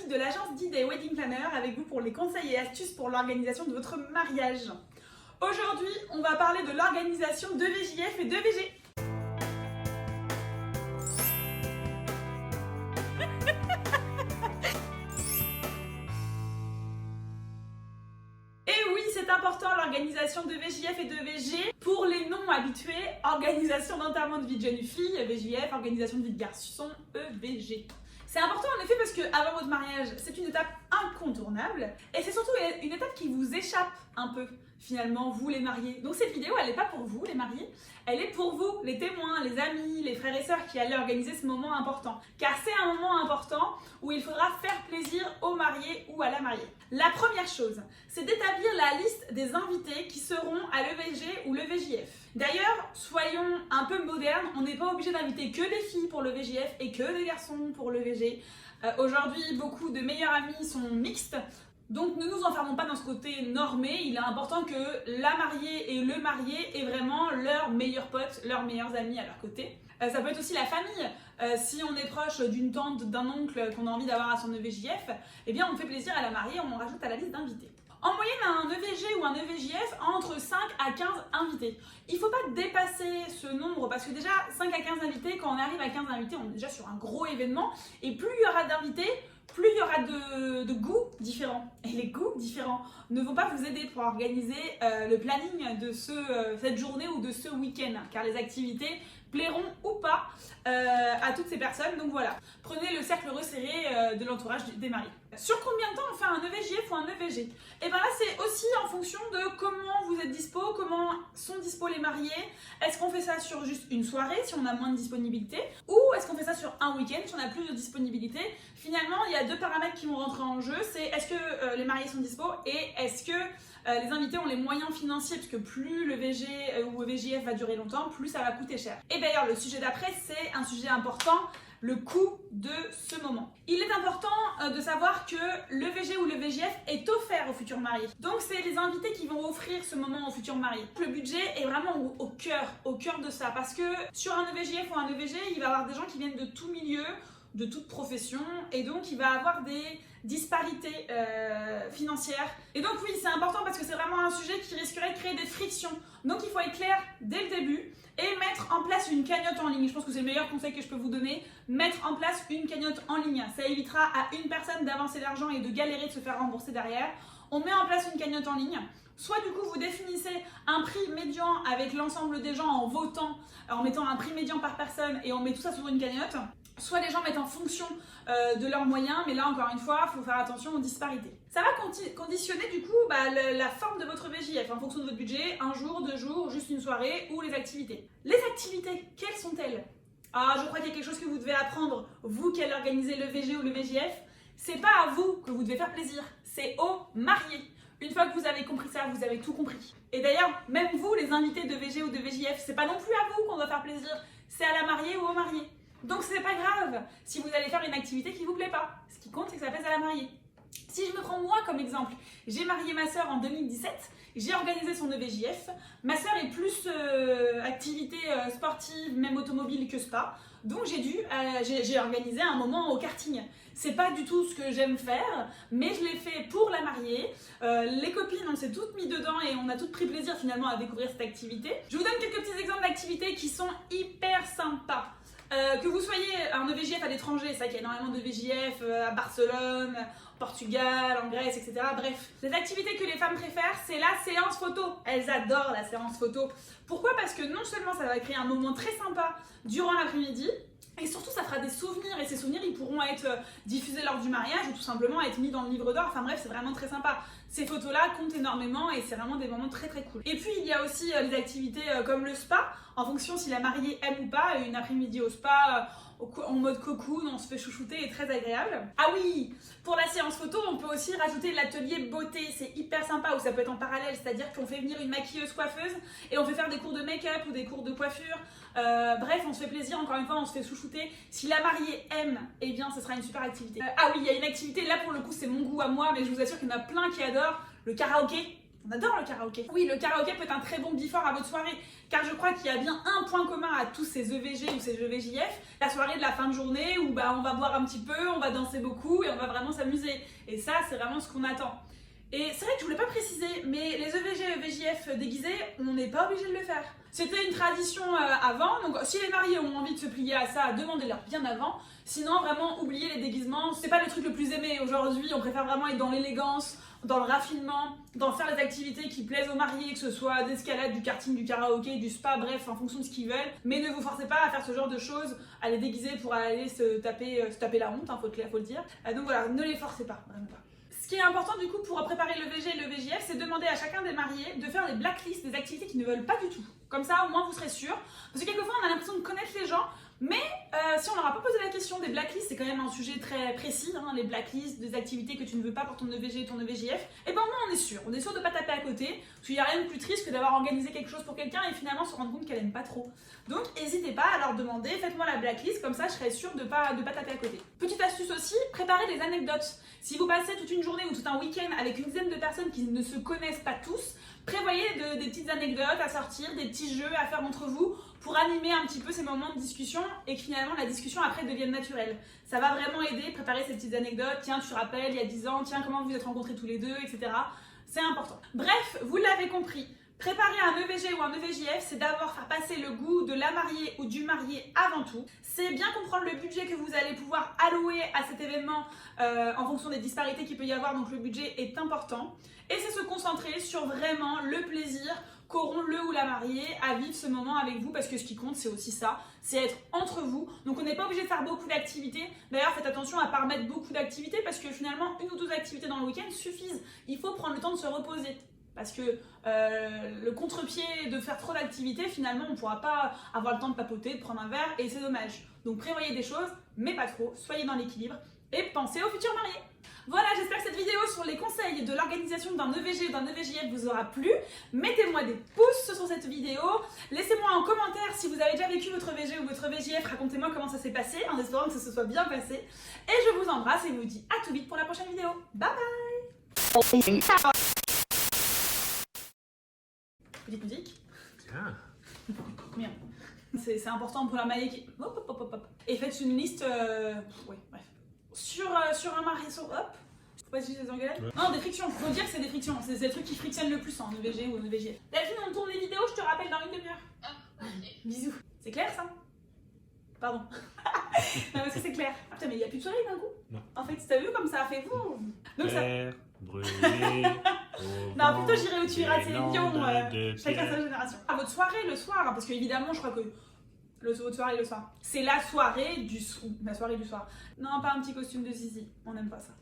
Mathilde de l'agence D-Day Wedding Planner avec vous pour les conseils et astuces pour l'organisation de votre mariage. Aujourd'hui, on va parler de l'organisation de VJF et de VG. Et oui, c'est important l'organisation de VJF et de VG. Pour les non habitués, organisation d'enterrement de vie de jeune fille, VJF, organisation de vie de garçon, EVG. C'est important en effet parce que avant votre mariage, c'est une étape incontournable et c'est surtout une étape qui vous échappe un peu finalement, vous les mariés. Donc cette vidéo, elle n'est pas pour vous les mariés, elle est pour vous, les témoins, les amis, les frères et sœurs qui allaient organiser ce moment important. Car c'est un moment important où il faudra faire plaisir au marié ou à la mariée. La première chose, c'est d'établir la liste des invités qui seront à l'EVG ou le VJF. D'ailleurs, soyons un peu modernes, on n'est pas obligé d'inviter que des filles pour le VJF et que des garçons pour le VG. Aujourd'hui, beaucoup de meilleurs amis sont mixtes. Donc ne nous enfermons pas dans ce côté normé, il est important que la mariée et le marié aient vraiment leurs meilleurs potes, leurs meilleurs amis à leur côté. Ça peut être aussi la famille, si on est proche d'une tante, d'un oncle qu'on a envie d'avoir à son EVJF, eh bien on fait plaisir à la mariée, on rajoute à la liste d'invités. En moyenne, un EVG ou un EVJF entre 5 à 15 invités. Il ne faut pas dépasser ce nombre parce que déjà 5 à 15 invités, quand on arrive à 15 invités, on est déjà sur un gros événement et plus il y aura d'invités, plus il y aura de goûts différents. Et les goûts différents ne vont pas vous aider pour organiser le planning de cette journée ou de ce week-end, car les activités plairont ou pas à toutes ces personnes. Donc voilà, prenez le cercle resserré de l'entourage des mariés. Sur combien de temps on fait un EVJF ou un EVG? Et bien là, c'est aussi en fonction de comment vous êtes dispo, comment sont dispo les mariés. Est-ce qu'on fait ça sur juste une soirée si on a moins de disponibilité, ou est-ce qu'on fait ça sur un week-end si on a plus de disponibilité? Finalement, il y a deux paramètres qui vont rentrer en jeu, c'est est-ce que les mariés sont dispo et est-ce que les invités ont les moyens financiers, parce que plus le VG ou le VJF va durer longtemps, plus ça va coûter cher. Et d'ailleurs, le sujet d'après, c'est un sujet important, le coût de ce moment. Il est important de savoir que le VG ou le VJF est offert aux futurs mariés. Donc c'est les invités qui vont offrir ce moment aux futurs mariés. Le budget est vraiment au cœur de ça, parce que sur un EVJF ou un EVG, il va y avoir des gens qui viennent de tout milieu, de toute profession, et donc il va avoir des disparités financières. Et donc oui, c'est important parce que c'est vraiment un sujet qui risquerait de créer des frictions. Donc il faut être clair dès le début et mettre en place une cagnotte en ligne. Je pense que c'est le meilleur conseil que je peux vous donner. Mettre en place une cagnotte en ligne. Ça évitera à une personne d'avancer l'argent et de galérer de se faire rembourser derrière. On met en place une cagnotte en ligne. Soit du coup vous définissez un prix médian avec l'ensemble des gens en votant, en mettant un prix médian par personne et on met tout ça sur une cagnotte. Soit les gens mettent en fonction de leurs moyens, mais là encore une fois, il faut faire attention aux disparités. Ça va conditionner du coup la forme de votre VJF en fonction de votre budget, un jour, 2 jours, juste une soirée ou les activités. Les activités, quelles sont-elles? Ah, je crois qu'il y a quelque chose que vous devez apprendre, vous qui allez organiser le VG ou le VJF. C'est pas à vous que vous devez faire plaisir, c'est aux mariés. Une fois que vous avez compris ça, vous avez tout compris. Et d'ailleurs, même vous, les invités de VG ou de VJF, c'est pas non plus à vous qu'on doit faire plaisir, c'est à la mariée ou au marié. Donc c'est pas grave si vous allez faire une activité qui vous plaît pas. Ce qui compte, c'est que ça plaise à la mariée. Si je me prends moi comme exemple, j'ai marié ma sœur en 2017, j'ai organisé son EVJF. Ma sœur est plus activité sportive, même automobile que spa. Donc j'ai organisé un moment au karting. C'est pas du tout ce que j'aime faire, mais je l'ai fait pour la mariée. Les copines, on s'est toutes mis dedans et on a toutes pris plaisir finalement à découvrir cette activité. Je vous donne quelques petits exemples d'activités qui sont hyper sympas. Que vous soyez un EVJF à l'étranger, c'est vrai qu'il y a énormément de VJF à Barcelone, Portugal, en Grèce, etc. Bref, les activités que les femmes préfèrent, c'est la séance photo. Elles adorent la séance photo. Pourquoi? Parce que non seulement ça va créer un moment très sympa durant l'après-midi, et surtout ça fera des souvenirs, et ces souvenirs ils pourront être diffusés lors du mariage ou tout simplement être mis dans le livre d'or. Enfin bref, c'est vraiment très sympa. Ces photos-là comptent énormément et c'est vraiment des moments très très cool. Et puis il y a aussi les activités comme le spa, en fonction si la mariée aime ou pas. Une après-midi au spa en mode cocoon, on se fait chouchouter et très agréable. Ah oui, pour la séance photo, on peut aussi rajouter l'atelier beauté, c'est hyper sympa, ou ça peut être en parallèle, c'est-à-dire qu'on fait venir une maquilleuse coiffeuse et on fait faire des cours de make-up ou des cours de coiffure. Bref, on se fait plaisir, encore une fois, on se fait chouchouter. Si la mariée aime, eh bien ce sera une super activité. Ah oui, il y a une activité, là pour le coup c'est mon goût à moi, mais je vous assure qu'il y en a plein qui adorent, le karaoké. On adore le karaoké. Oui, le karaoké peut être un très bon before à votre soirée, car je crois qu'il y a bien un point commun à tous ces EVG ou ces EVJF, la soirée de la fin de journée où bah, on va boire un petit peu, on va danser beaucoup et on va vraiment s'amuser. Et ça, c'est vraiment ce qu'on attend. Et c'est vrai que je voulais pas préciser, mais les EVG et EVJF déguisés, on n'est pas obligé de le faire. C'était une tradition avant, donc si les mariés ont envie de se plier à ça, demandez-leur bien avant. Sinon, vraiment, oubliez les déguisements. C'est pas le truc le plus aimé aujourd'hui. On préfère vraiment être dans l'élégance, dans le raffinement, dans faire les activités qui plaisent aux mariés, que ce soit d'escalade, du karting, du karaoké, du spa, bref, en fonction de ce qu'ils veulent. Mais ne vous forcez pas à faire ce genre de choses, à les déguiser pour aller se taper la honte, faut le dire. Donc voilà, ne les forcez pas, vraiment pas. Ce qui est important du coup pour préparer le VG et le VJF, c'est demander à chacun des mariés de faire des blacklists des activités qu'ils ne veulent pas du tout. Comme ça, au moins vous serez sûr. Parce que quelquefois, on a l'impression de connaître les gens, mais si on leur a pas posé la question des blacklists, c'est quand même un sujet très précis, hein, les blacklists des activités que tu ne veux pas pour ton EVG et ton EVJF, et ben au moins on est sûr de ne pas taper à côté, parce qu'il n'y a rien de plus triste que d'avoir organisé quelque chose pour quelqu'un et finalement se rendre compte qu'elle aime pas trop. Donc n'hésitez pas à leur demander, faites-moi la blacklist, comme ça je serai sûre de pas taper à côté. Petite astuce aussi, préparez des anecdotes. Si vous passez toute une journée ou tout un week-end avec une dizaine de personnes qui ne se connaissent pas tous, prévoyez des petites anecdotes à sortir, des petits jeux à faire entre vous pour animer un petit peu ces moments de discussion et que finalement la discussion après devienne naturelle. Ça va vraiment aider, préparer ces petites anecdotes. Tiens, tu te rappelles, il y a 10 ans, tiens, comment vous vous êtes rencontrés tous les deux, etc. C'est important. Bref, vous l'avez compris. Préparer un EVG ou un EVJF, c'est d'abord faire passer le goût de la mariée ou du marié avant tout. C'est bien comprendre le budget que vous allez pouvoir allouer à cet événement en fonction des disparités qu'il peut y avoir, donc le budget est important. Et c'est se concentrer sur vraiment le plaisir qu'auront le ou la mariée à vivre ce moment avec vous, parce que ce qui compte c'est aussi ça, c'est être entre vous. Donc on n'est pas obligé de faire beaucoup d'activités. D'ailleurs faites attention à ne pas remettre beaucoup d'activités parce que finalement une ou deux activités dans le week-end suffisent. Il faut prendre le temps de se reposer. Parce que le contre-pied de faire trop d'activités, finalement, on ne pourra pas avoir le temps de papoter, de prendre un verre, et c'est dommage. Donc prévoyez des choses, mais pas trop, soyez dans l'équilibre, et pensez aux futurs mariés. Voilà, j'espère que cette vidéo sur les conseils de l'organisation d'un EVG ou d'un EVJF vous aura plu. Mettez-moi des pouces sur cette vidéo, laissez-moi en commentaire si vous avez déjà vécu votre EVG ou votre EVJF, racontez-moi comment ça s'est passé, en espérant que ça se soit bien passé. Et je vous embrasse et vous dis à tout vite pour la prochaine vidéo. Bye bye. Petite musique. Tiens. Merde. C'est important pour la mariée qui... Hop, hop, hop, hop. Et faites une liste... Ouais, bref. Sur un marié... Hop. Faut pas utiliser des engueulades. Ouais. Non, des frictions. Faut dire que c'est des frictions. C'est le truc qui frictionne le plus en EVG ou en EVJF. Delphine, on tourne les vidéos, je te rappelle dans une demi-heure. Bisous. C'est clair ça? Pardon. Non, parce que c'est clair. Ah, putain, mais il n'y a plus de soleil d'un coup. Non. En fait, t'as vu comme ça a fait vous. Donc ça... Brûlé. Non, plutôt j'irai où tu iras, c'est Lyon, chacun sa génération. À votre soirée le soir, hein, parce que évidemment, je crois que votre soirée le soir, c'est la soirée du soir. Non, pas un petit costume de zizi, on n'aime pas ça.